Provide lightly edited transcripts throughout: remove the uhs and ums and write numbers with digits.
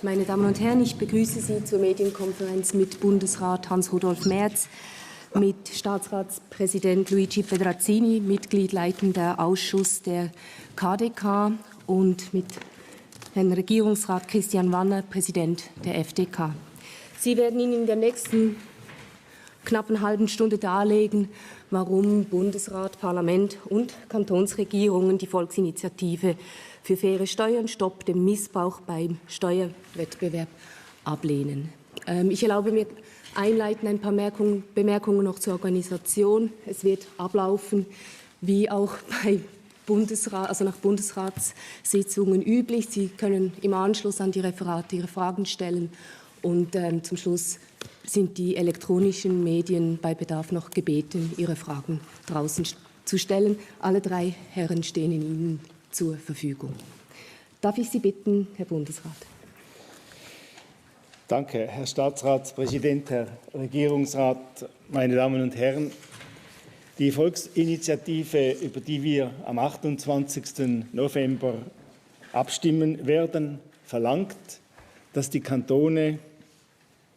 Meine Damen und Herren, ich begrüße Sie zur Medienkonferenz mit Bundesrat Hans-Rudolf Merz, mit Staatsratspräsident Luigi Pedrazzini, Mitglied leitender Ausschuss der KdK und mit Herrn Regierungsrat Christian Wanner, Präsident der FDK. Sie werden Ihnen in der nächsten knappen halben Stunde darlegen, warum Bundesrat, Parlament und Kantonsregierungen die Volksinitiative für faire Steuern, Stopp dem Missbrauch beim Steuerwettbewerb ablehnen. Ich erlaube mir einleitend ein paar Bemerkungen noch zur Organisation. Es wird ablaufen, wie auch bei nach Bundesratssitzungen üblich. Sie können im Anschluss an die Referate Ihre Fragen stellen und zum Schluss sind die elektronischen Medien bei Bedarf noch gebeten, ihre Fragen draußen zu stellen. Alle drei Herren stehen Ihnen zur Verfügung. Darf ich Sie bitten, Herr Bundesrat? Danke, Herr Staatsratspräsident, Herr Regierungsrat, meine Damen und Herren. Die Volksinitiative, über die wir am 28. November abstimmen werden, verlangt, dass die Kantone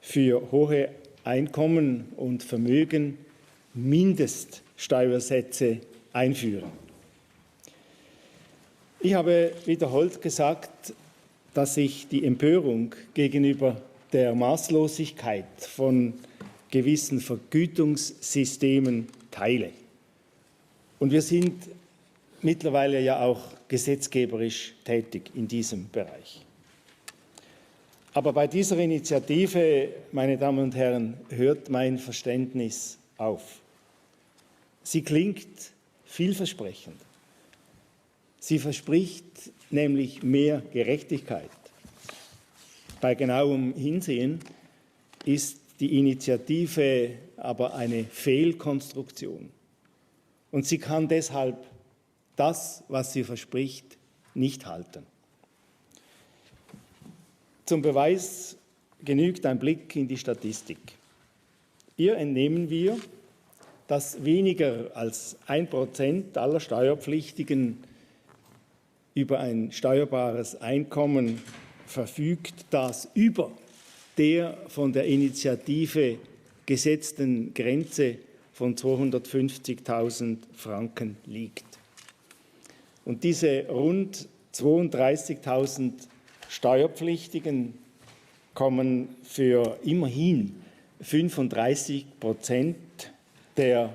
für hohe Einkommen und Vermögen Mindeststeuersätze einführen. Ich habe wiederholt gesagt, dass ich die Empörung gegenüber der Maßlosigkeit von gewissen Vergütungssystemen teile. Und wir sind mittlerweile ja auch gesetzgeberisch tätig in diesem Bereich. Aber bei dieser Initiative, meine Damen und Herren, hört mein Verständnis auf. Sie klingt vielversprechend. Sie verspricht nämlich mehr Gerechtigkeit. Bei genauem Hinsehen ist die Initiative aber eine Fehlkonstruktion. Und sie kann deshalb das, was sie verspricht, nicht halten. Zum Beweis genügt ein Blick in die Statistik. Hier entnehmen wir, dass weniger als 1% aller Steuerpflichtigen über ein steuerbares Einkommen verfügt, das über der von der Initiative gesetzten Grenze von 250.000 Franken liegt. Und diese rund 32.000 Steuerpflichtigen kommen für immerhin 35% der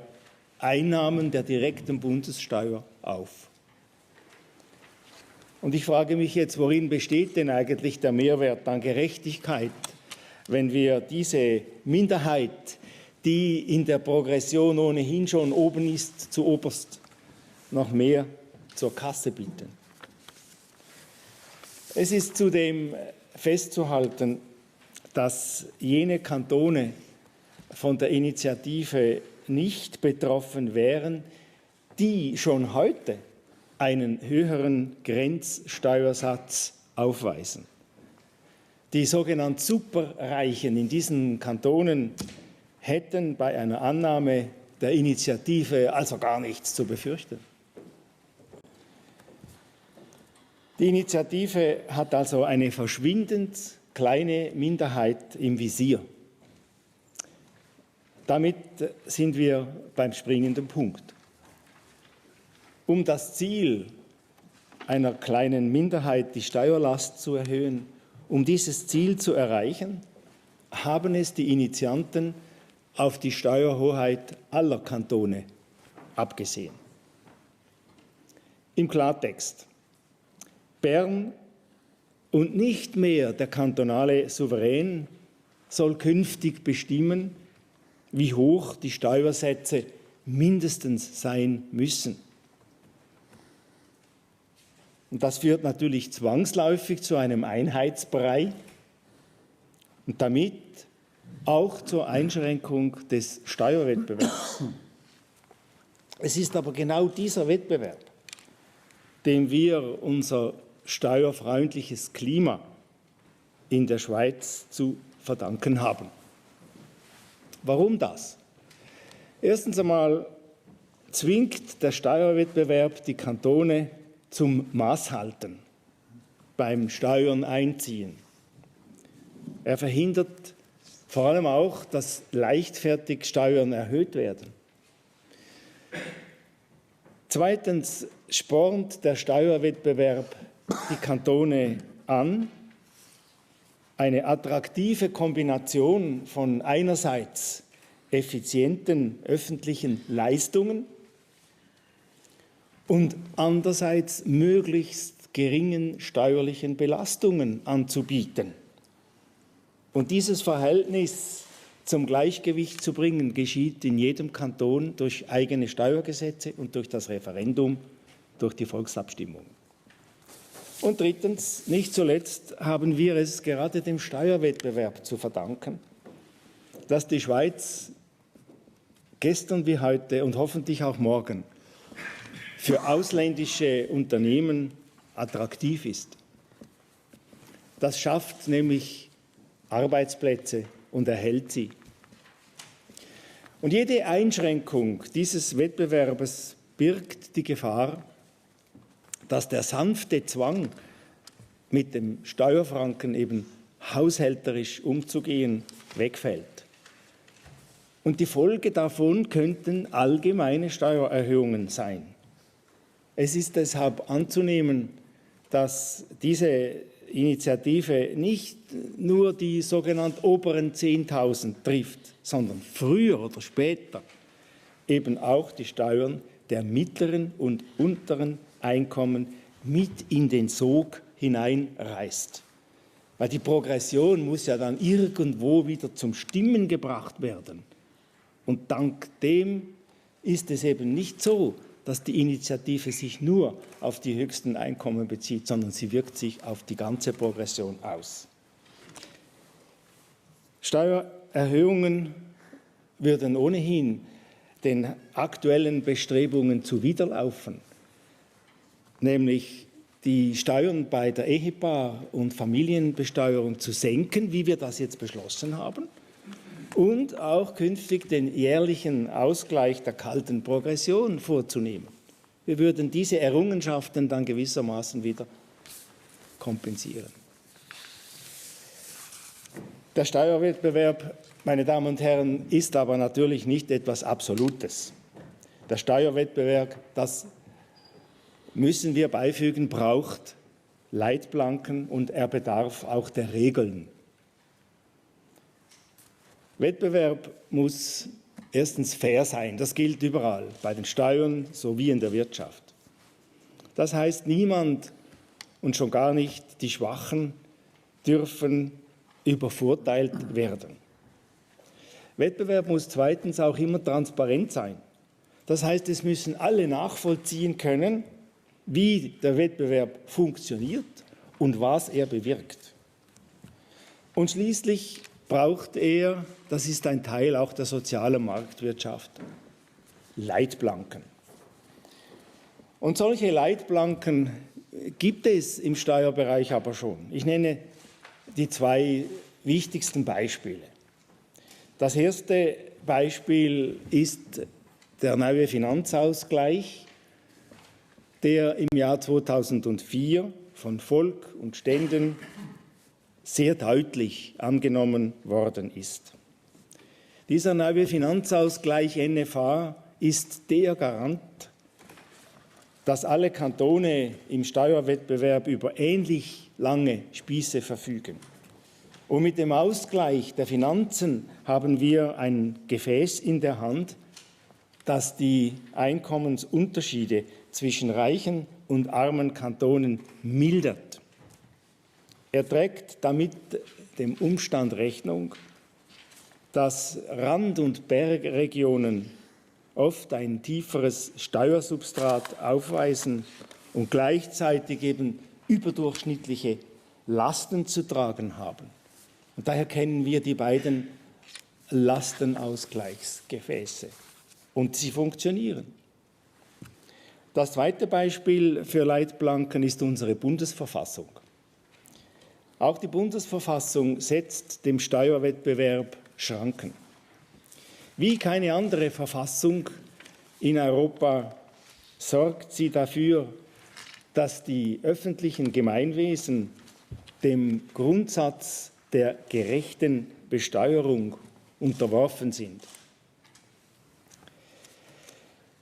Einnahmen der direkten Bundessteuer auf. Und ich frage mich jetzt, worin besteht denn eigentlich der Mehrwert an Gerechtigkeit, wenn wir diese Minderheit, die in der Progression ohnehin schon oben ist, zu oberst noch mehr zur Kasse bitten. Es ist zudem festzuhalten, dass jene Kantone von der Initiative nicht betroffen wären, die schon heute einen höheren Grenzsteuersatz aufweisen. Die sogenannten Superreichen in diesen Kantonen hätten bei einer Annahme der Initiative also gar nichts zu befürchten. Die Initiative hat also eine verschwindend kleine Minderheit im Visier. Damit sind wir beim springenden Punkt. Um das Ziel einer kleinen Minderheit, die Steuerlast zu erhöhen, um dieses Ziel zu erreichen, haben es die Initianten auf die Steuerhoheit aller Kantone abgesehen. Im Klartext: Bern und nicht mehr der kantonale Souverän soll künftig bestimmen, wie hoch die Steuersätze mindestens sein müssen. Und das führt natürlich zwangsläufig zu einem Einheitsbrei und damit auch zur Einschränkung des Steuerwettbewerbs. Es ist aber genau dieser Wettbewerb, dem wir unser steuerfreundliches Klima in der Schweiz zu verdanken haben. Warum das? Erstens einmal zwingt der Steuerwettbewerb die Kantone zum Maßhalten beim Steuern einziehen. Er verhindert vor allem auch, dass leichtfertig Steuern erhöht werden. Zweitens spornt der Steuerwettbewerb die Kantone an, eine attraktive Kombination von einerseits effizienten öffentlichen Leistungen und andererseits möglichst geringen steuerlichen Belastungen anzubieten. Und dieses Verhältnis zum Gleichgewicht zu bringen, geschieht in jedem Kanton durch eigene Steuergesetze und durch das Referendum, durch die Volksabstimmung. Und drittens, nicht zuletzt, haben wir es gerade dem Steuerwettbewerb zu verdanken, dass die Schweiz gestern wie heute und hoffentlich auch morgen für ausländische Unternehmen attraktiv ist. Das schafft nämlich Arbeitsplätze und erhält sie. Und jede Einschränkung dieses Wettbewerbes birgt die Gefahr, dass der sanfte Zwang, mit dem Steuerfranken eben haushälterisch umzugehen, wegfällt. Und die Folge davon könnten allgemeine Steuererhöhungen sein. Es ist deshalb anzunehmen, dass diese Initiative nicht nur die sogenannten oberen 10.000 trifft, sondern früher oder später eben auch die Steuern der mittleren und unteren Einkommen mit in den Sog hineinreißt. Weil die Progression muss ja dann irgendwo wieder zum Stimmen gebracht werden. Und dank dem ist es eben nicht so, dass die Initiative sich nur auf die höchsten Einkommen bezieht, sondern sie wirkt sich auf die ganze Progression aus. Steuererhöhungen würden ohnehin den aktuellen Bestrebungen zuwiderlaufen, nämlich die Steuern bei der Ehepaar- und Familienbesteuerung zu senken, wie wir das jetzt beschlossen haben, und auch künftig den jährlichen Ausgleich der kalten Progression vorzunehmen. Wir würden diese Errungenschaften dann gewissermaßen wieder kompensieren. Der Steuerwettbewerb, meine Damen und Herren, ist aber natürlich nicht etwas Absolutes. Der Steuerwettbewerb, das müssen wir beifügen, braucht Leitplanken und er bedarf auch der Regeln. Wettbewerb muss erstens fair sein, das gilt überall, bei den Steuern sowie in der Wirtschaft. Das heißt, niemand und schon gar nicht die Schwachen dürfen übervorteilt werden. Wettbewerb muss zweitens auch immer transparent sein. Das heißt, es müssen alle nachvollziehen können, wie der Wettbewerb funktioniert und was er bewirkt. Und schließlich braucht er, das ist ein Teil auch der sozialen Marktwirtschaft, Leitplanken. Und solche Leitplanken gibt es im Steuerbereich aber schon. Ich nenne die zwei wichtigsten Beispiele. Das erste Beispiel ist der neue Finanzausgleich, der im Jahr 2004 von Volk und Ständen sehr deutlich angenommen worden ist. Dieser neue Finanzausgleich NFA ist der Garant, dass alle Kantone im Steuerwettbewerb über ähnlich lange Spieße verfügen. Und mit dem Ausgleich der Finanzen haben wir ein Gefäß in der Hand, das die Einkommensunterschiede zwischen reichen und armen Kantonen mildert. Er trägt damit dem Umstand Rechnung, dass Rand- und Bergregionen oft ein tieferes Steuersubstrat aufweisen und gleichzeitig eben überdurchschnittliche Lasten zu tragen haben. Und daher kennen wir die beiden Lastenausgleichsgefäße. Und sie funktionieren. Das zweite Beispiel für Leitplanken ist unsere Bundesverfassung. Auch die Bundesverfassung setzt dem Steuerwettbewerb Schranken. Wie keine andere Verfassung in Europa sorgt sie dafür, dass die öffentlichen Gemeinwesen dem Grundsatz der gerechten Besteuerung unterworfen sind.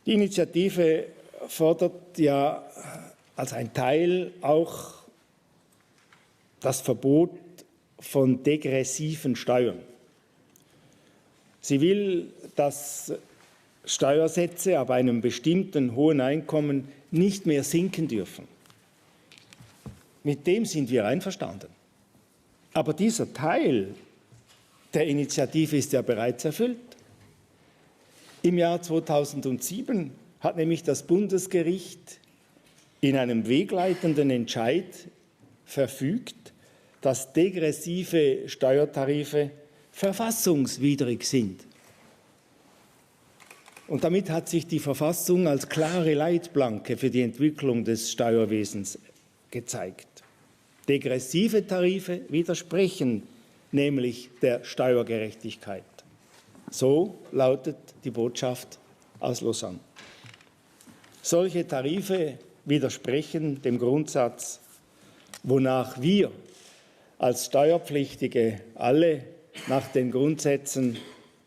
Die Initiative fordert ja als ein Teil auch das Verbot von degressiven Steuern. Sie will, dass Steuersätze ab einem bestimmten hohen Einkommen nicht mehr sinken dürfen. Mit dem sind wir einverstanden. Aber dieser Teil der Initiative ist ja bereits erfüllt. Im Jahr 2007 hat nämlich das Bundesgericht in einem wegleitenden Entscheid verfügt, dass degressive Steuertarife verfassungswidrig sind. Und damit hat sich die Verfassung als klare Leitplanke für die Entwicklung des Steuerwesens gezeigt. Degressive Tarife widersprechen nämlich der Steuergerechtigkeit. So lautet die Botschaft aus Lausanne. Solche Tarife widersprechen dem Grundsatz, wonach wir als Steuerpflichtige alle nach den Grundsätzen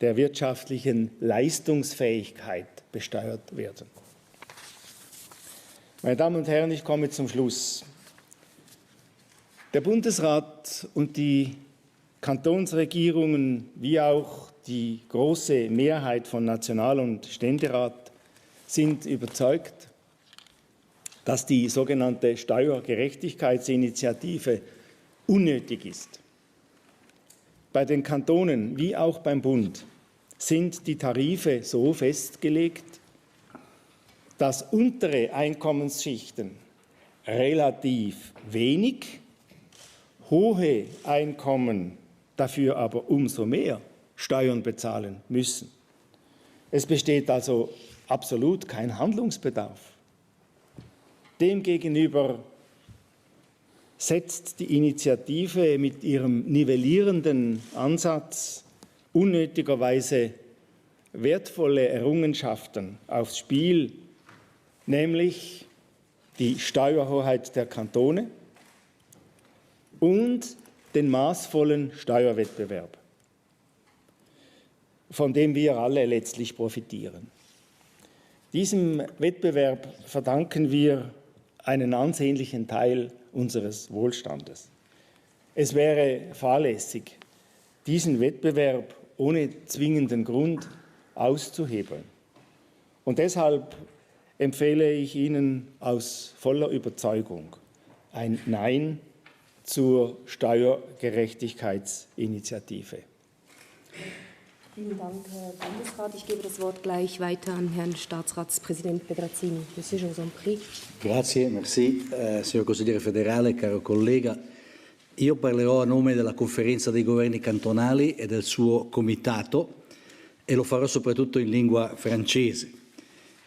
der wirtschaftlichen Leistungsfähigkeit besteuert werden. Meine Damen und Herren, ich komme zum Schluss. Der Bundesrat und die Kantonsregierungen wie auch die große Mehrheit von National- und Ständerat sind überzeugt, dass die sogenannte Steuergerechtigkeitsinitiative unnötig ist. Bei den Kantonen wie auch beim Bund sind die Tarife so festgelegt, dass untere Einkommensschichten relativ wenig, hohe Einkommen dafür aber umso mehr Steuern bezahlen müssen. Es besteht also absolut kein Handlungsbedarf. Demgegenüber setzt die Initiative mit ihrem nivellierenden Ansatz unnötigerweise wertvolle Errungenschaften aufs Spiel, nämlich die Steuerhoheit der Kantone und den maßvollen Steuerwettbewerb, von dem wir alle letztlich profitieren. Diesem Wettbewerb verdanken wir einen ansehnlichen Teil unseres Wohlstandes. Es wäre fahrlässig, diesen Wettbewerb ohne zwingenden Grund auszuhebeln. Und deshalb empfehle ich Ihnen aus voller Überzeugung ein Nein zur Steuergerechtigkeitsinitiative. Vielen Dank, Herr Bundesrat. Ich gebe das Wort gleich weiter an Herrn Staatsratspräsident Pedrazzini. Monsieur, je vous en prie. Grazie, merci. Signor Consigliere federale, caro collega, io parlerò a nome della Conferenza dei Governi Cantonali e del suo comitato e lo farò soprattutto in lingua francese.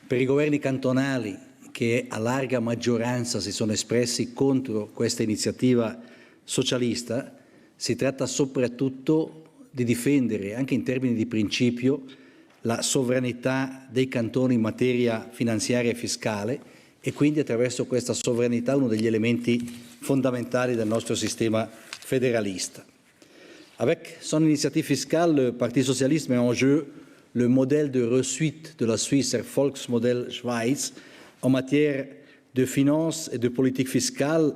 Per i governi cantonali, che a larga maggioranza si sono espressi contro questa iniziativa socialista, si tratta soprattutto di difendere, anche in termini di principio, la sovranità dei cantoni in materia finanziaria e fiscale e quindi attraverso questa sovranità uno degli elementi fondamentali del nostro sistema fédéraliste. Avec son initiative fiscale, le Parti socialiste met en jeu le modèle de reçuite de la Suisse Erfolgsmodell Schweiz en matière de finances et de politique fiscale,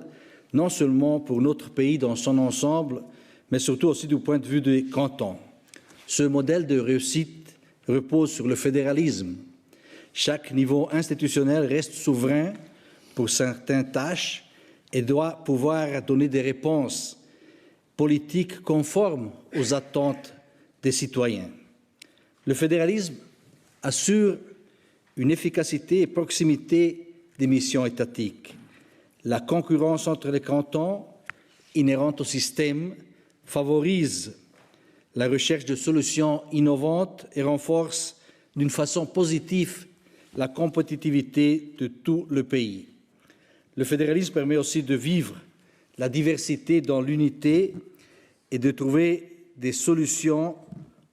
non seulement pour notre pays dans son ensemble, mais surtout aussi du point de vue des cantons. Ce modèle de réussite repose sur le fédéralisme. Chaque niveau institutionnel reste souverain pour certaines tâches et doit pouvoir donner des réponses politiques conformes aux attentes des citoyens. Le fédéralisme assure une efficacité et proximité des missions étatiques. La concurrence entre les cantons, inhérente au système, favorise la recherche de solutions innovantes et renforce d'une façon positive la compétitivité de tout le pays. Le fédéralisme permet aussi de vivre la diversité dans l'unité et de trouver des solutions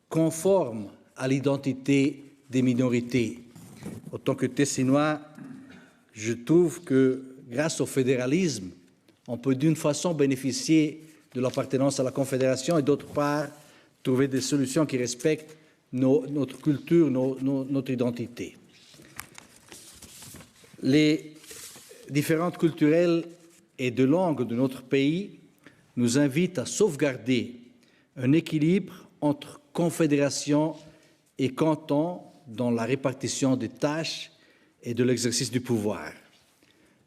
conformes à l'identité des minorités. En tant que Tessinois, je trouve que grâce au fédéralisme, on peut d'une façon bénéficier de l'appartenance à la Confédération et d'autre part, trouver des solutions qui respectent notre culture, notre identité. Les différences culturelles et de langue de notre pays nous invitent à sauvegarder un équilibre entre confédération et canton dans la répartition des tâches et de l'exercice du pouvoir.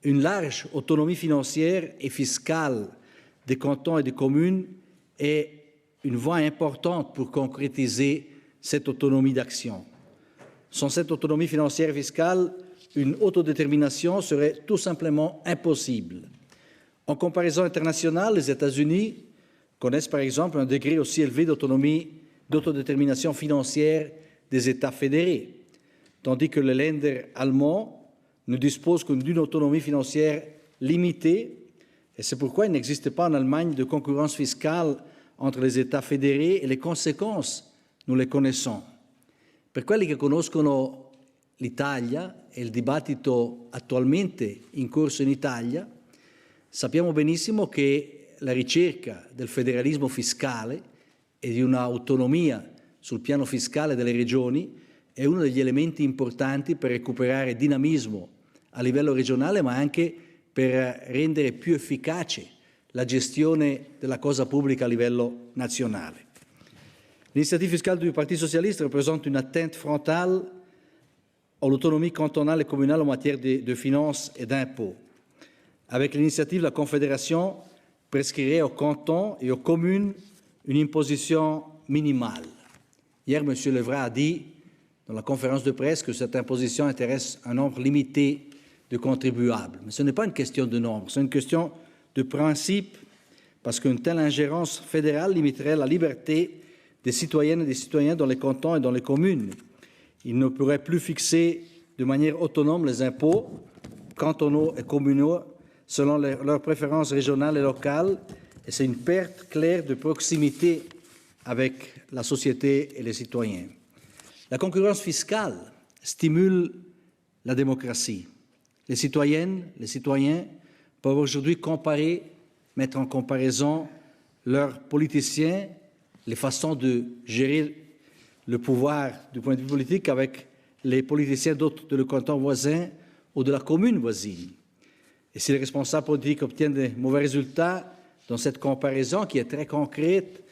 Une large autonomie financière et fiscale des cantons et des communes est une voie importante pour concrétiser cette autonomie d'action. Sans cette autonomie financière et fiscale, une autodétermination serait tout simplement impossible. En comparaison internationale, les États-Unis connaissent par exemple un degré aussi élevé d'autodétermination financière des États fédérés, tandis que les Länder allemands ne disposent que d'une autonomie financière limitée, et c'est pourquoi il n'existe pas en Allemagne de concurrence fiscale entre les États fédérés e le conséquences, nous les connaissons. Per quelli che conoscono l'Italia e il dibattito attualmente in corso in Italia, sappiamo benissimo che la ricerca del federalismo fiscale e di un'autonomia sul piano fiscale delle regioni è uno degli elementi importanti per recuperare dinamismo a livello regionale, ma anche per rendere più efficace la gestione della cosa pubblica a livello nazionale. L'initiative fiscale du Parti socialiste représente une atteinte frontale à l'autonomie cantonale et communale en matière de finances et d'impôts. Avec l'initiative, la Confédération prescrirait aux cantons et aux communes une imposition minimale. Hier, M. Levrat a dit dans la conférence de presse que cette imposition intéresse un nombre limité de contribuables. Mais ce n'est pas une question de nombre, c'est une question de principe, parce qu'une telle ingérence fédérale limiterait la liberté des citoyennes et des citoyens dans les cantons et dans les communes. Ils ne pourraient plus fixer de manière autonome les impôts cantonaux et communaux selon leurs préférences régionales et locales, et c'est une perte claire de proximité avec la société et les citoyens. La concurrence fiscale stimule la démocratie. Les citoyennes, les citoyens peuvent aujourd'hui mettre en comparaison leurs politiciens, les façons de gérer le pouvoir du point de vue politique avec les politiciens d'autres de le canton voisin ou de la commune voisine. Et si les responsables politiques obtiennent de mauvais résultats dans cette comparaison qui est très concrète,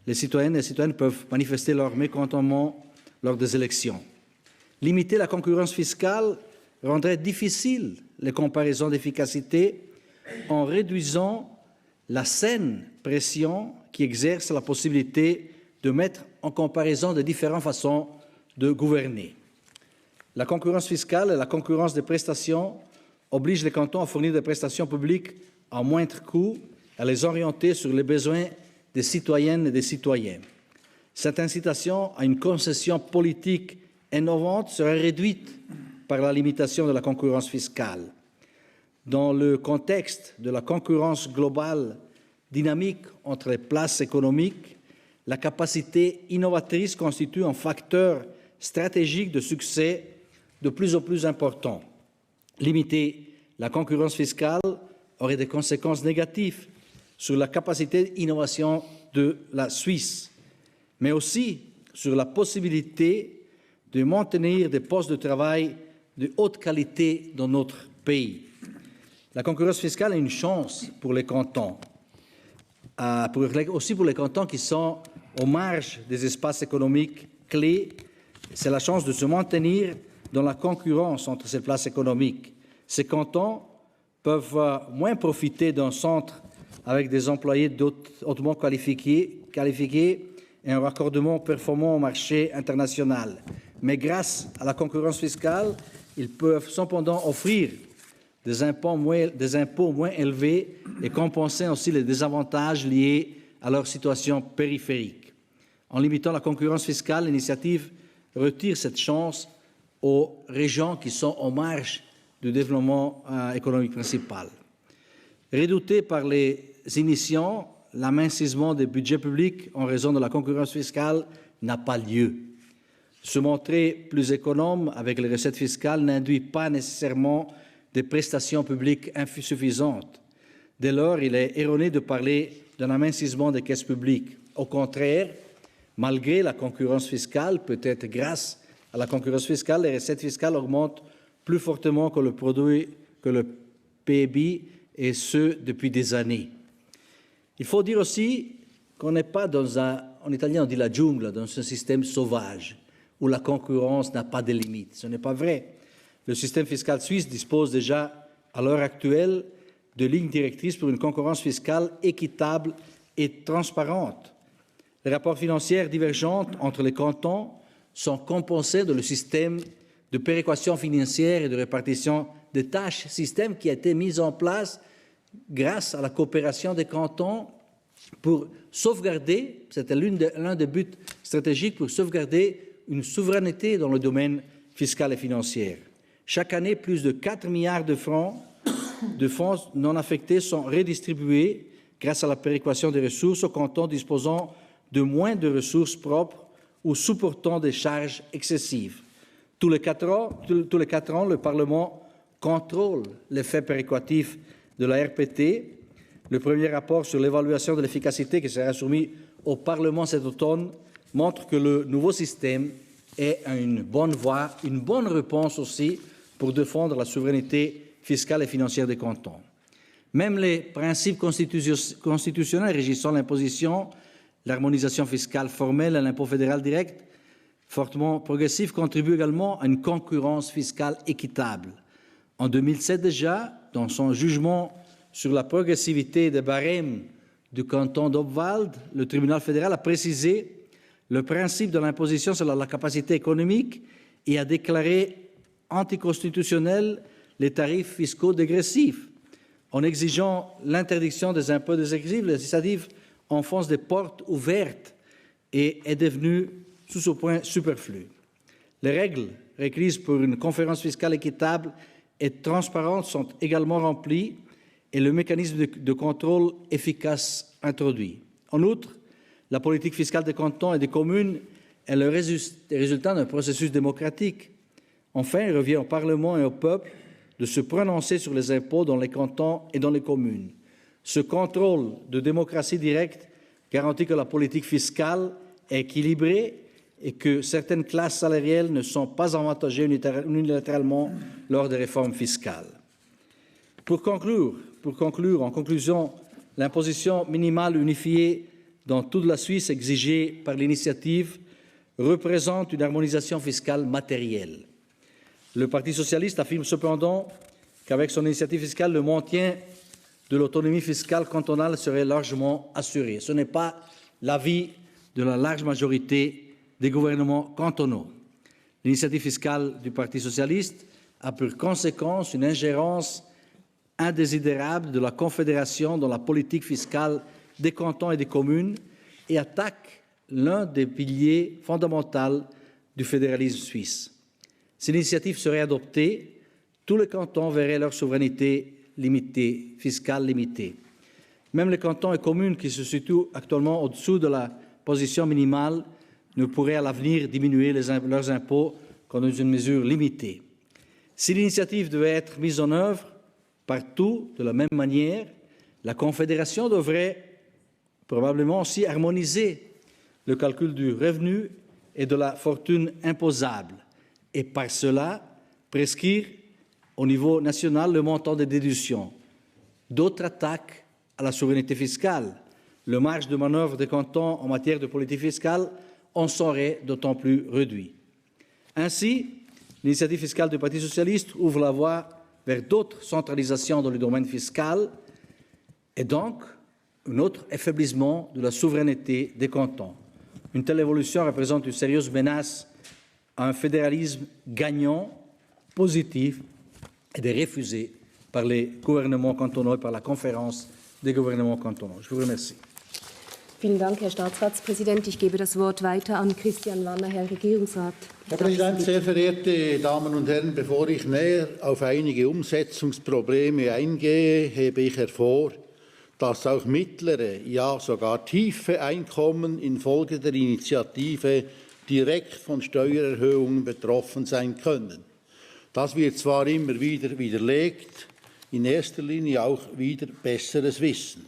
les citoyennes et les citoyens peuvent manifester leur mécontentement lors des élections. Limiter la concurrence fiscale rendrait difficile les comparaisons d'efficacité en réduisant la saine pression qui exerce la possibilité de mettre en comparaison de différentes façons de gouverner. La concurrence fiscale et la concurrence des prestations obligent les cantons à fournir des prestations publiques à moindre coût, à les orienter sur les besoins des citoyennes et des citoyens. Cette incitation à une concession politique innovante serait réduite par la limitation de la concurrence fiscale. Dans le contexte de la concurrence globale dynamique entre les places économiques, la capacité innovatrice constitue un facteur stratégique de succès de plus en plus important. Limiter la concurrence fiscale aurait des conséquences négatives sur la capacité d'innovation de la Suisse, mais aussi sur la possibilité de maintenir des postes de travail de haute qualité dans notre pays. La concurrence fiscale est une chance pour les cantons, aussi pour les cantons qui sont aux marges des espaces économiques clés. C'est la chance de se maintenir dans la concurrence entre ces places économiques. Ces cantons peuvent moins profiter d'un centre avec des employés hautement qualifiés et un raccordement performant au marché international. Mais grâce à la concurrence fiscale, ils peuvent cependant offrir des impôts moins élevés et compenser aussi les désavantages liés à leur situation périphérique. En limitant la concurrence fiscale, l'initiative retire cette chance aux régions qui sont en marge du développement économique principal. Redouté par les initiants, l'amincissement des budgets publics en raison de la concurrence fiscale n'a pas lieu. Se montrer plus économe avec les recettes fiscales n'induit pas nécessairement des prestations publiques insuffisantes. Dès lors, il est erroné de parler d'un amincissement des caisses publiques. Au contraire, malgré la concurrence fiscale, peut-être grâce à la concurrence fiscale, les recettes fiscales augmentent plus fortement que le PIB, et ce, depuis des années. Il faut dire aussi qu'on n'est pas en italien on dit la jungle, dans un système sauvage, où la concurrence n'a pas de limites. Ce n'est pas vrai. Le système fiscal suisse dispose déjà, à l'heure actuelle, de lignes directrices pour une concurrence fiscale équitable et transparente. Les rapports financiers divergents entre les cantons sont compensés dans le système de péréquation financière et de répartition des tâches, système qui a été mis en place grâce à la coopération des cantons pour sauvegarder, c'était l'un des buts stratégiques, pour sauvegarder une souveraineté dans le domaine fiscal et financier. Chaque année, plus de 4 milliards de francs de fonds non affectés sont redistribués grâce à la péréquation des ressources aux cantons disposant de moins de ressources propres ou supportant des charges excessives. Tous les 4 ans, le Parlement contrôle l'effet péréquatif de la RPT. Le premier rapport sur l'évaluation de l'efficacité qui sera soumis au Parlement cet automne montre que le nouveau système est une bonne voie, une bonne réponse aussi pour défendre la souveraineté fiscale et financière des cantons. Même les principes constitutionnels régissant l'imposition, l'harmonisation fiscale formelle et l'impôt fédéral direct, fortement progressif, contribuent également à une concurrence fiscale équitable. En 2007 déjà, dans son jugement sur la progressivité des barèmes du canton d'Obwald, le tribunal fédéral a précisé le principe de l'imposition sur la capacité économique et a déclaré anticonstitutionnels les tarifs fiscaux dégressifs. En exigeant l'interdiction des impôts dégressifs, le législatif enfonce des portes ouvertes et est devenu, sous ce point, superflu. Les règles requises pour une conférence fiscale équitable et transparente sont également remplies et le mécanisme de contrôle efficace introduit. En outre, la politique fiscale des cantons et des communes est le résultat d'un processus démocratique. Enfin, il revient au Parlement et au peuple de se prononcer sur les impôts dans les cantons et dans les communes. Ce contrôle de démocratie directe garantit que la politique fiscale est équilibrée et que certaines classes salariales ne sont pas avantagées unilatéralement lors des réformes fiscales. En conclusion, l'imposition minimale unifiée dans toute la Suisse exigée par l'initiative représente une harmonisation fiscale matérielle. Le Parti socialiste affirme cependant qu'avec son initiative fiscale, le maintien de l'autonomie fiscale cantonale serait largement assuré. Ce n'est pas l'avis de la large majorité des gouvernements cantonaux. L'initiative fiscale du Parti socialiste a pour conséquence une ingérence indésirable de la Confédération dans la politique fiscale des cantons et des communes et attaque l'un des piliers fondamentaux du fédéralisme suisse. Si l'initiative serait adoptée, tous les cantons verraient leur souveraineté fiscale limitée. Même les cantons et communes qui se situent actuellement au-dessous de la position minimale ne pourraient à l'avenir diminuer leurs impôts qu'en une mesure limitée. Si l'initiative devait être mise en œuvre partout de la même manière, la Confédération devrait probablement aussi harmoniser le calcul du revenu et de la fortune imposable et par cela prescrire au niveau national le montant des déductions. D'autres attaques à la souveraineté fiscale, le marge de manœuvre des cantons en matière de politique fiscale en serait d'autant plus réduit. Ainsi, l'initiative fiscale du Parti socialiste ouvre la voie vers d'autres centralisations dans le domaine fiscal et donc un autre affaiblissement de la souveraineté des cantons. Une telle évolution représente une sérieuse menace à un fédéralisme gagnant, positif et refusé par les gouvernements cantonaux et par la conférence des gouvernements cantonaux. Je vous remercie. Vielen Dank, Herr Staatsratspräsident. Ich gebe das Wort weiter an Christian Wanner, Herr Regierungsrat. Herr Präsident, sehr verehrte Damen und Herren! Bevor ich näher auf einige Umsetzungsprobleme eingehe, hebe ich hervor, dass auch mittlere, ja sogar tiefe Einkommen infolge der Initiative direkt von Steuererhöhungen betroffen sein können. Das wird zwar immer wieder widerlegt, in erster Linie auch wieder besseres Wissen.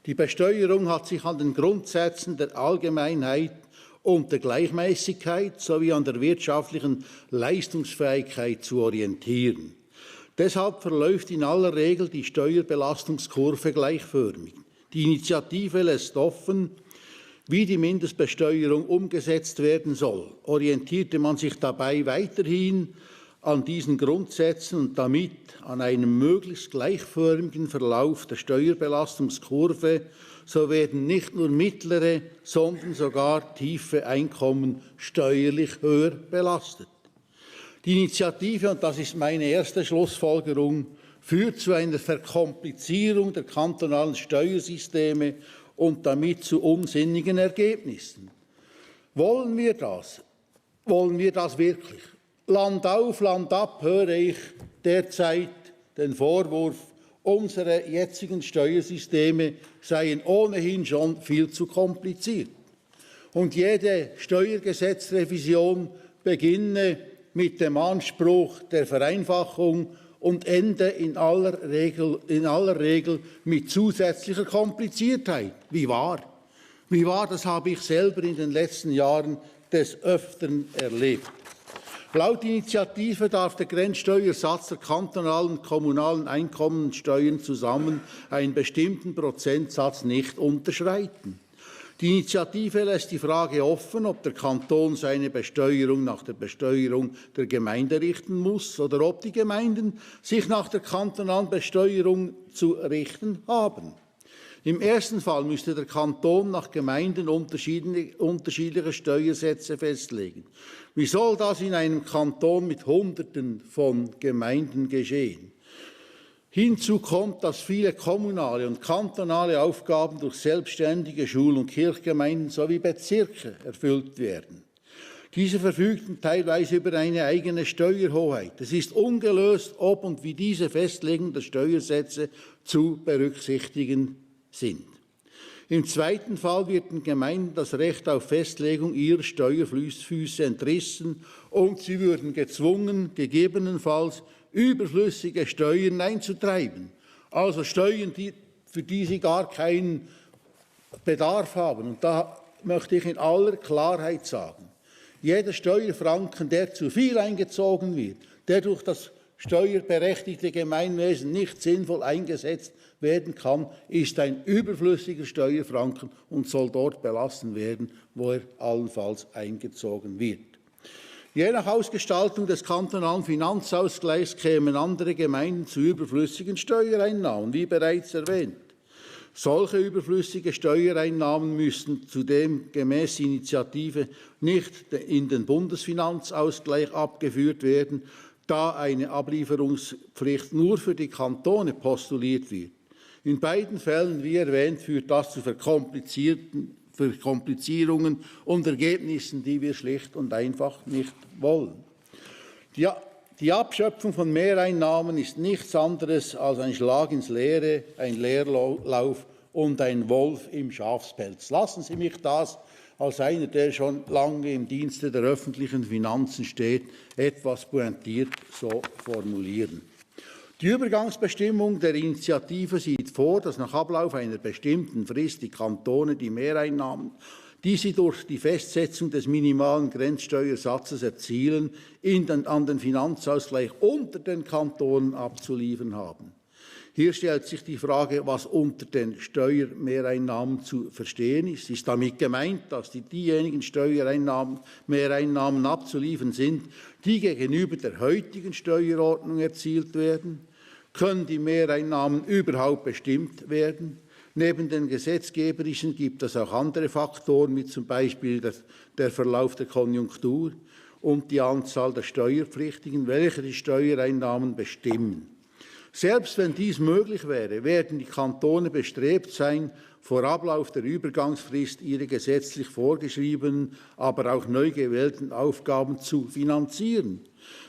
Die Besteuerung hat sich an den Grundsätzen der Allgemeinheit und der Gleichmäßigkeit sowie an der wirtschaftlichen Leistungsfähigkeit zu orientieren. Deshalb verläuft in aller Regel die Steuerbelastungskurve gleichförmig. Die Initiative lässt offen, wie die Mindestbesteuerung umgesetzt werden soll. Orientierte man sich dabei weiterhin an diesen Grundsätzen und damit an einem möglichst gleichförmigen Verlauf der Steuerbelastungskurve, so werden nicht nur mittlere, sondern sogar tiefe Einkommen steuerlich höher belastet. Die Initiative, und das ist meine erste Schlussfolgerung, führt zu einer Verkomplizierung der kantonalen Steuersysteme und damit zu unsinnigen Ergebnissen. Wollen wir das? Wollen wir das wirklich? Land auf, Land ab höre ich derzeit den Vorwurf, unsere jetzigen Steuersysteme seien ohnehin schon viel zu kompliziert. Und jede Steuergesetzrevision beginne mit dem Anspruch der Vereinfachung und ende in aller Regel mit zusätzlicher Kompliziertheit. Wie wahr? Wie wahr, das habe ich selber in den letzten Jahren des Öfteren erlebt. Laut Initiative darf der Grenzsteuersatz der kantonalen und kommunalen Einkommensteuern zusammen einen bestimmten Prozentsatz nicht unterschreiten. Die Initiative lässt die Frage offen, ob der Kanton seine Besteuerung nach der Besteuerung der Gemeinde richten muss oder ob die Gemeinden sich nach der kantonalen Besteuerung zu richten haben. Im ersten Fall müsste der Kanton nach Gemeinden unterschiedliche Steuersätze festlegen. Wie soll das in einem Kanton mit Hunderten von Gemeinden geschehen? Hinzu kommt, dass viele kommunale und kantonale Aufgaben durch selbstständige Schul- und Kirchgemeinden sowie Bezirke erfüllt werden. Diese verfügten teilweise über eine eigene Steuerhoheit. Es ist ungelöst, ob und wie diese Festlegung der Steuersätze zu berücksichtigen sind. Im zweiten Fall wird den Gemeinden das Recht auf Festlegung ihrer Steuerfüße entrissen und sie würden gezwungen, gegebenenfalls überflüssige Steuern einzutreiben. Also Steuern, für die sie gar keinen Bedarf haben. Und da möchte ich in aller Klarheit sagen, jeder Steuerfranken, der zu viel eingezogen wird, der durch das steuerberechtigte Gemeinwesen nicht sinnvoll eingesetzt werden kann, ist ein überflüssiger Steuerfranken und soll dort belassen werden, wo er allenfalls eingezogen wird. Je nach Ausgestaltung des kantonalen Finanzausgleichs kämen andere Gemeinden zu überflüssigen Steuereinnahmen, wie bereits erwähnt. Solche überflüssige Steuereinnahmen müssten zudem gemäß Initiative nicht in den Bundesfinanzausgleich abgeführt werden, da eine Ablieferungspflicht nur für die Kantone postuliert wird. In beiden Fällen, wie erwähnt, führt das zu Verkomplizierungen und Ergebnissen, die wir schlicht und einfach nicht wollen. Die Abschöpfung von Mehreinnahmen ist nichts anderes als ein Schlag ins Leere, ein Leerlauf und ein Wolf im Schafspelz. Lassen Sie mich das als einer, der schon lange im Dienste der öffentlichen Finanzen steht, etwas pointiert so formulieren. Die Übergangsbestimmung der Initiative sieht vor, dass nach Ablauf einer bestimmten Frist die Kantone die Mehreinnahmen, die sie durch die Festsetzung des minimalen Grenzsteuersatzes erzielen, an den Finanzausgleich unter den Kantonen abzuliefern haben. Hier stellt sich die Frage, was unter den Steuermehreinnahmen zu verstehen ist. Ist damit gemeint, dass diejenigen Mehreinnahmen abzuliefern sind, die gegenüber der heutigen Steuerordnung erzielt werden? Können die Mehreinnahmen überhaupt bestimmt werden? Neben den gesetzgeberischen gibt es auch andere Faktoren, wie zum Beispiel der Verlauf der Konjunktur und die Anzahl der Steuerpflichtigen, welche die Steuereinnahmen bestimmen. Selbst wenn dies möglich wäre, werden die Kantone bestrebt sein, vor Ablauf der Übergangsfrist ihre gesetzlich vorgeschriebenen, aber auch neu gewählten Aufgaben zu finanzieren.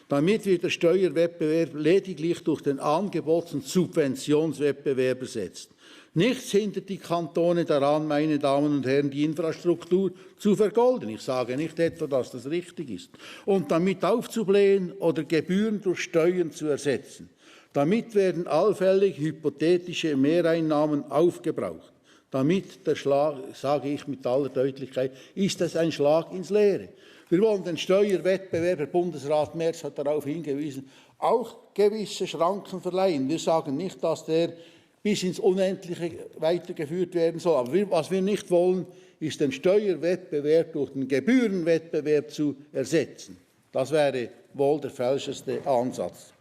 Damit wird der Steuerwettbewerb lediglich durch den Angebots- und Subventionswettbewerb ersetzt. Nichts hindert die Kantone daran, meine Damen und Herren, die Infrastruktur zu vergolden. Ich sage nicht etwa, dass das richtig ist. Und damit aufzublähen oder Gebühren durch Steuern zu ersetzen. Damit werden allfällig hypothetische Mehreinnahmen aufgebraucht. Damit der Schlag, sage ich mit aller Deutlichkeit, ist das ein Schlag ins Leere. Wir wollen den Steuerwettbewerb, Herr Bundesrat Merz hat darauf hingewiesen, auch gewisse Schranken verleihen. Wir sagen nicht, dass der bis ins Unendliche weitergeführt werden soll. Aber was wir nicht wollen, ist den Steuerwettbewerb durch den Gebührenwettbewerb zu ersetzen. Das wäre wohl der falscheste Ansatz.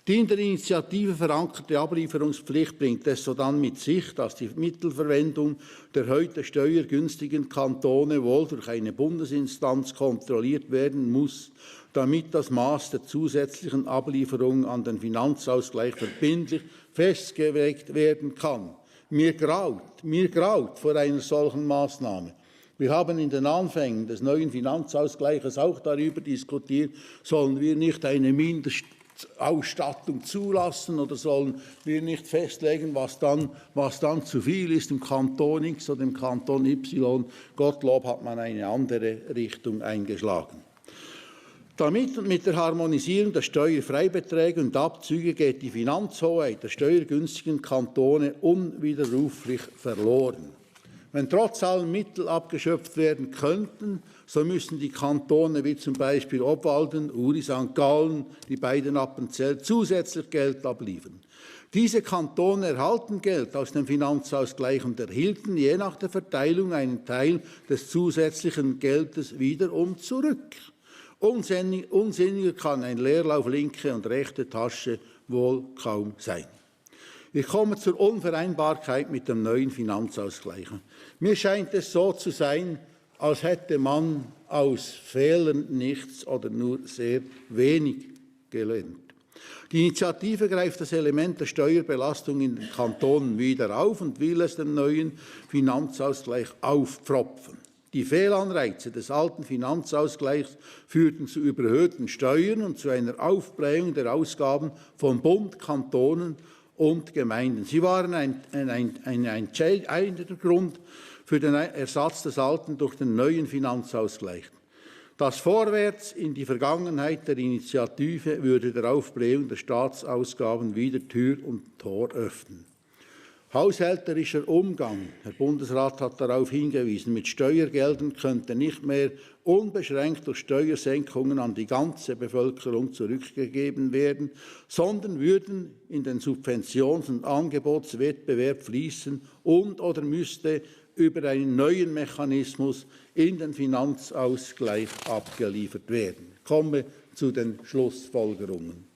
Die in der Initiative verankerte Ablieferungspflicht bringt es sodann mit sich, dass die Mittelverwendung der heute steuergünstigen Kantone wohl durch eine Bundesinstanz kontrolliert werden muss, damit das Maß der zusätzlichen Ablieferungen an den Finanzausgleich verbindlich festgelegt werden kann. Mir graut vor einer solchen Maßnahme. Wir haben in den Anfängen des neuen Finanzausgleiches auch darüber diskutiert, sollen wir nicht eine Mindestausstattung zulassen oder sollen wir nicht festlegen, was dann zu viel ist im Kanton X oder im Kanton Y. Gottlob hat man eine andere Richtung eingeschlagen. Damit und mit der Harmonisierung der Steuerfreibeträge und Abzüge geht die Finanzhoheit der steuergünstigen Kantone unwiderruflich verloren. Wenn trotz allem Mittel abgeschöpft werden könnten, so müssen die Kantone wie zum Beispiel Obwalden, Uri, St. Gallen, die beiden Appenzell zusätzlich Geld abliefern. Diese Kantone erhalten Geld aus dem Finanzausgleich und erhielten je nach der Verteilung einen Teil des zusätzlichen Geldes wiederum zurück. Unsinniger kann ein Leerlauf linke und rechte Tasche wohl kaum sein. Ich komme zur Unvereinbarkeit mit dem neuen Finanzausgleich. Mir scheint es so zu sein, als hätte man aus Fehlern nichts oder nur sehr wenig gelernt. Die Initiative greift das Element der Steuerbelastung in den Kantonen wieder auf und will es dem neuen Finanzausgleich aufpfropfen. Die Fehlanreize des alten Finanzausgleichs führten zu überhöhten Steuern und zu einer Aufblähung der Ausgaben von Bund, Kantonen und Gemeinden. Sie waren ein entscheidender Grund für den Ersatz des alten durch den neuen Finanzausgleich. Das Vorwärts in die Vergangenheit der Initiative würde der Aufblähung der Staatsausgaben wieder Tür und Tor öffnen. Haushälterischer Umgang, Herr Bundesrat hat darauf hingewiesen, mit Steuergeldern könnte nicht mehr unbeschränkt durch Steuersenkungen an die ganze Bevölkerung zurückgegeben werden, sondern würden in den Subventions- und Angebotswettbewerb fließen und oder müsste über einen neuen Mechanismus in den Finanzausgleich abgeliefert werden. Ich komme zu den Schlussfolgerungen.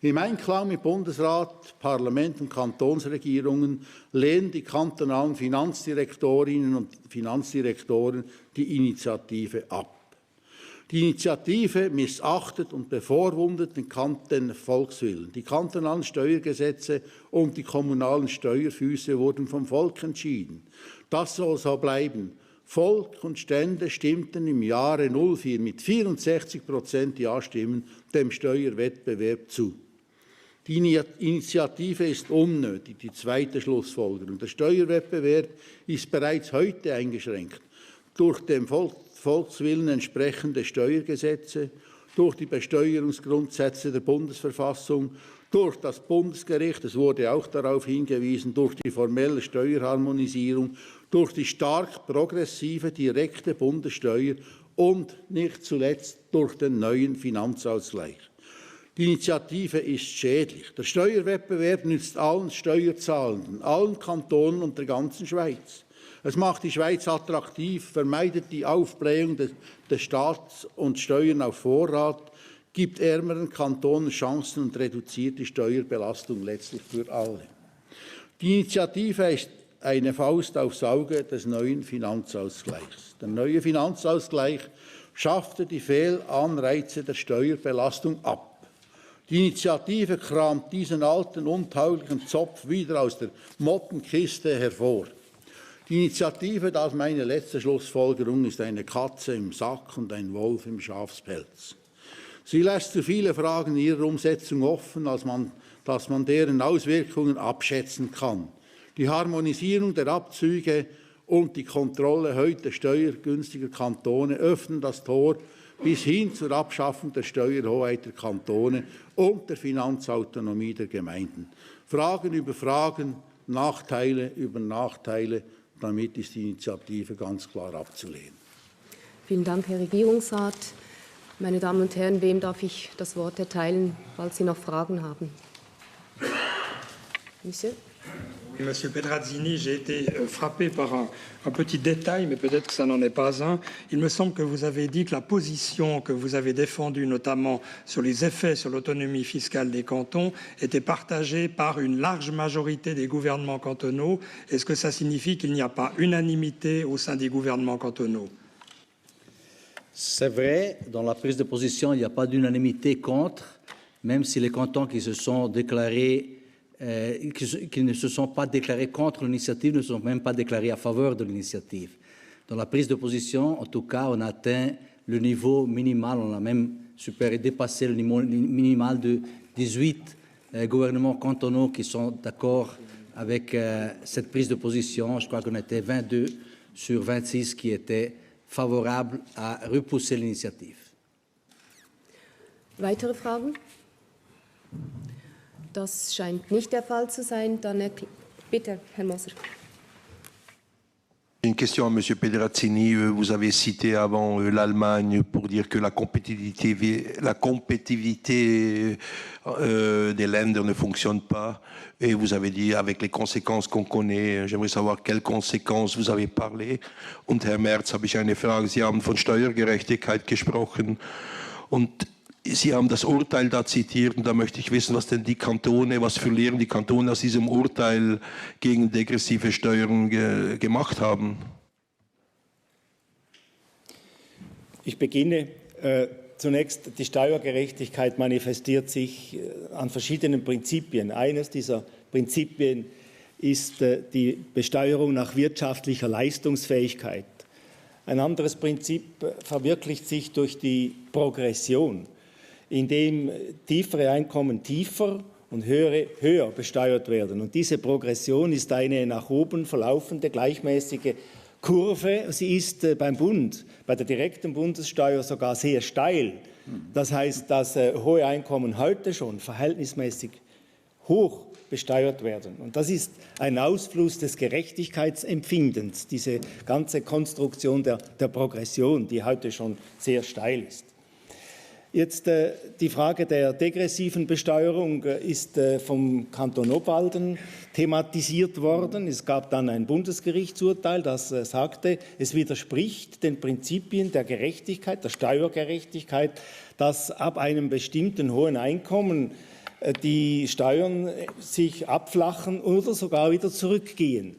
Im Einklang mit Bundesrat, Parlament und Kantonsregierungen lehnen die kantonalen Finanzdirektorinnen und Finanzdirektoren die Initiative ab. Die Initiative missachtet und bevormundet den Volkswillen. Die kantonalen Steuergesetze und die kommunalen Steuerfüße wurden vom Volk entschieden. Das soll so bleiben. Volk und Stände stimmten im Jahre 2004 mit 64% Ja-Stimmen dem Steuerwettbewerb zu. Die Initiative ist unnötig, die zweite Schlussfolgerung. Der Steuerwettbewerb ist bereits heute eingeschränkt durch dem Volkswillen entsprechende Steuergesetze, durch die Besteuerungsgrundsätze der Bundesverfassung, durch das Bundesgericht, es wurde auch darauf hingewiesen, durch die formelle Steuerharmonisierung, durch die stark progressive direkte Bundessteuer und nicht zuletzt durch den neuen Finanzausgleich. Die Initiative ist schädlich. Der Steuerwettbewerb nützt allen Steuerzahlenden, allen Kantonen und der ganzen Schweiz. Es macht die Schweiz attraktiv, vermeidet die Aufblähung des Staats und Steuern auf Vorrat, gibt ärmeren Kantonen Chancen und reduziert die Steuerbelastung letztlich für alle. Die Initiative ist eine Faust aufs Auge des neuen Finanzausgleichs. Der neue Finanzausgleich schaffte die Fehlanreize der Steuerbelastung ab. Die Initiative kramt diesen alten, untauglichen Zopf wieder aus der Mottenkiste hervor. Die Initiative, das ist meine letzte Schlussfolgerung, ist eine Katze im Sack und ein Wolf im Schafspelz. Sie lässt zu viele Fragen in ihrer Umsetzung offen, dass man deren Auswirkungen abschätzen kann. Die Harmonisierung der Abzüge und die Kontrolle heute steuergünstiger Kantone öffnen das Tor bis hin zur Abschaffung der Steuerhoheit der Kantone und der Finanzautonomie der Gemeinden. Fragen über Fragen, Nachteile über Nachteile, damit ist die Initiative ganz klar abzulehnen. Vielen Dank, Herr Regierungsrat. Meine Damen und Herren, wem darf ich das Wort erteilen, falls Sie noch Fragen haben? Monsieur? Monsieur Pedrazzini, j'ai été frappé par un petit détail, mais peut-être que ça n'en est pas un. Il me semble que vous avez dit que la position que vous avez défendue, notamment sur les effets sur l'autonomie fiscale des cantons, était partagée par une large majorité des gouvernements cantonaux. Est-ce que ça signifie qu'il n'y a pas unanimité au sein des gouvernements cantonaux? C'est vrai, dans la prise de position, il n'y a pas d'unanimité contre, même si les cantons qui se sont déclarés qui ne se sont pas déclarés contre l'initiative, ne sont même pas déclarés à faveur de l'initiative. Dans la prise de position, en tout cas, on a atteint le niveau minimal, on a même dépassé le niveau minimal de 18 gouvernements cantonaux qui sont d'accord avec cette prise de position. Je crois qu'on était 22 sur 26 qui étaient favorables à repousser l'initiative. Weitere Fragen? Das scheint nicht der Fall zu sein. Dann bitte, Herr Moser. Une question à M. Pedrazzini. Vous avez cité avant l'Allemagne pour dire que la compétitivité des Länder ne fonctionne pas. Et vous avez dit avec les conséquences qu'on connaît. J'aimerais savoir quelles conséquences vous avez parlé. Und Herr Merz, habe ich eine Frage. Sie haben von Steuergerechtigkeit gesprochen. Und Sie haben das Urteil da zitiert und da möchte ich wissen, was denn die Kantone, was für Lehren die Kantone aus diesem Urteil gegen degressive Steuern gemacht haben. Ich beginne. Zunächst, die Steuergerechtigkeit manifestiert sich an verschiedenen Prinzipien. Eines dieser Prinzipien ist die Besteuerung nach wirtschaftlicher Leistungsfähigkeit. Ein anderes Prinzip verwirklicht sich durch die Progression, indem tiefere Einkommen tiefer und höhere höher besteuert werden. Und diese Progression ist eine nach oben verlaufende, gleichmäßige Kurve. Sie ist beim Bund, bei der direkten Bundessteuer sogar sehr steil. Das heißt, dass hohe Einkommen heute schon verhältnismäßig hoch besteuert werden. Und das ist ein Ausfluss des Gerechtigkeitsempfindens, diese ganze Konstruktion der Progression, die heute schon sehr steil ist. Jetzt die Frage der degressiven Besteuerung ist vom Kanton Obwalden thematisiert worden. Es gab dann ein Bundesgerichtsurteil, das sagte, es widerspricht den Prinzipien der Gerechtigkeit, der Steuergerechtigkeit, dass ab einem bestimmten hohen Einkommen die Steuern sich abflachen oder sogar wieder zurückgehen.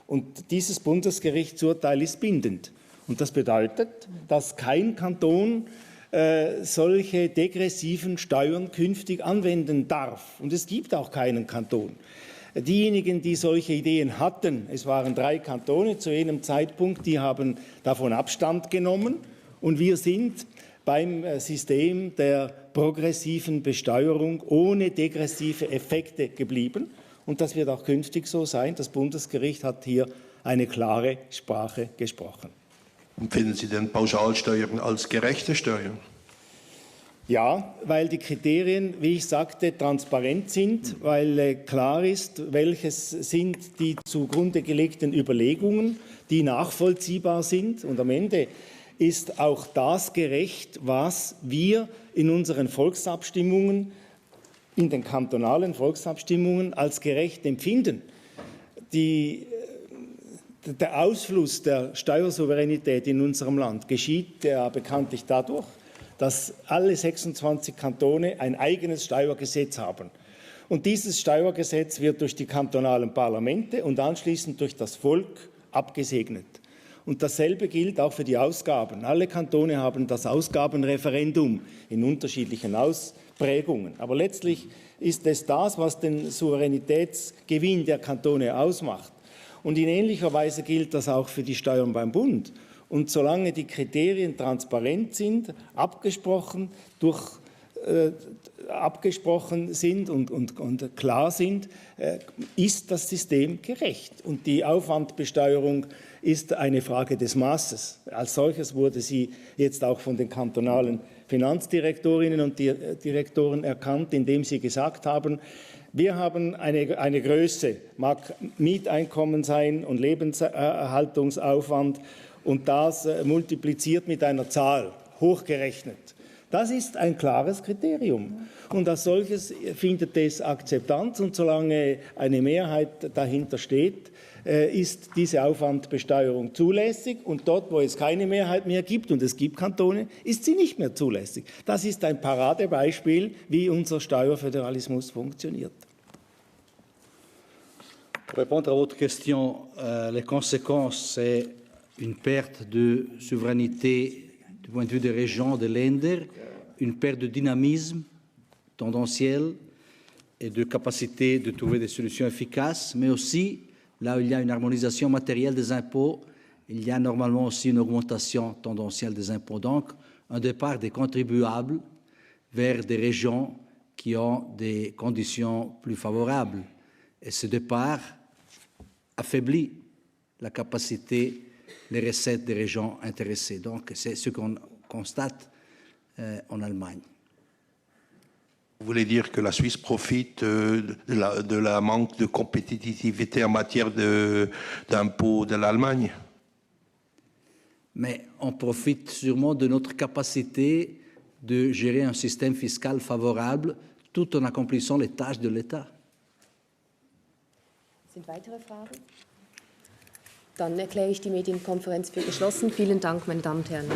Und dieses Bundesgerichtsurteil ist bindend. Und das bedeutet, dass kein Kanton solche degressiven Steuern künftig anwenden darf. Und es gibt auch keinen Kanton. Diejenigen, die solche Ideen hatten, es waren 3 Kantone zu jenem Zeitpunkt, die haben davon Abstand genommen. Und wir sind beim System der progressiven Besteuerung ohne degressive Effekte geblieben. Und das wird auch künftig so sein. Das Bundesgericht hat hier eine klare Sprache gesprochen. Empfinden Sie denn Pauschalsteuern als gerechte Steuern? Ja, weil die Kriterien, wie ich sagte, transparent sind, weil klar ist, welches sind die zugrunde gelegten Überlegungen, die nachvollziehbar sind. Und am Ende ist auch das gerecht, was wir in unseren Volksabstimmungen, in den kantonalen Volksabstimmungen als gerecht empfinden. Der Ausfluss der Steuersouveränität in unserem Land geschieht ja bekanntlich dadurch, dass alle 26 Kantone ein eigenes Steuergesetz haben. Und dieses Steuergesetz wird durch die kantonalen Parlamente und anschließend durch das Volk abgesegnet. Und dasselbe gilt auch für die Ausgaben. Alle Kantone haben das Ausgabenreferendum in unterschiedlichen Ausprägungen. Aber letztlich ist es das, was den Souveränitätsgewinn der Kantone ausmacht. Und in ähnlicher Weise gilt das auch für die Steuern beim Bund. Und solange die Kriterien transparent sind, abgesprochen, abgesprochen sind und klar sind, ist das System gerecht. Und die Aufwandbesteuerung ist eine Frage des Maßes. Als solches wurde sie jetzt auch von den kantonalen Finanzdirektorinnen und Direktoren erkannt, indem sie gesagt haben, wir haben eine Größe, mag Mieteinkommen sein und Lebenserhaltungsaufwand, und das multipliziert mit einer Zahl, hochgerechnet. Das ist ein klares Kriterium. Und als solches findet es Akzeptanz. Und solange eine Mehrheit dahinter steht, ist diese Aufwandbesteuerung zulässig. Und dort, wo es keine Mehrheit mehr gibt, und es gibt Kantone, ist sie nicht mehr zulässig. Das ist ein Paradebeispiel, wie unser Steuerföderalismus funktioniert. Pour répondre à votre question, les conséquences, c'est une perte de souveraineté du point de vue des régions, des Länder, une perte de dynamisme tendanciel et de capacité de trouver des solutions efficaces, mais aussi, là où il y a une harmonisation matérielle des impôts, il y a normalement aussi une augmentation tendancielle des impôts. Donc, un départ des contribuables vers des régions qui ont des conditions plus favorables. Et ce départ affaiblit la capacité, les recettes des régions intéressées. Donc, c'est ce qu'on constate en Allemagne. Vous voulez dire que la Suisse profite de la manque de compétitivité en matière d'impôts de l'Allemagne? Mais on profite sûrement de notre capacité de gérer un système fiscal favorable tout en accomplissant les tâches de l'État. Sind weitere Fragen? Dann erkläre ich die Medienkonferenz für geschlossen. Vielen Dank, meine Damen und Herren.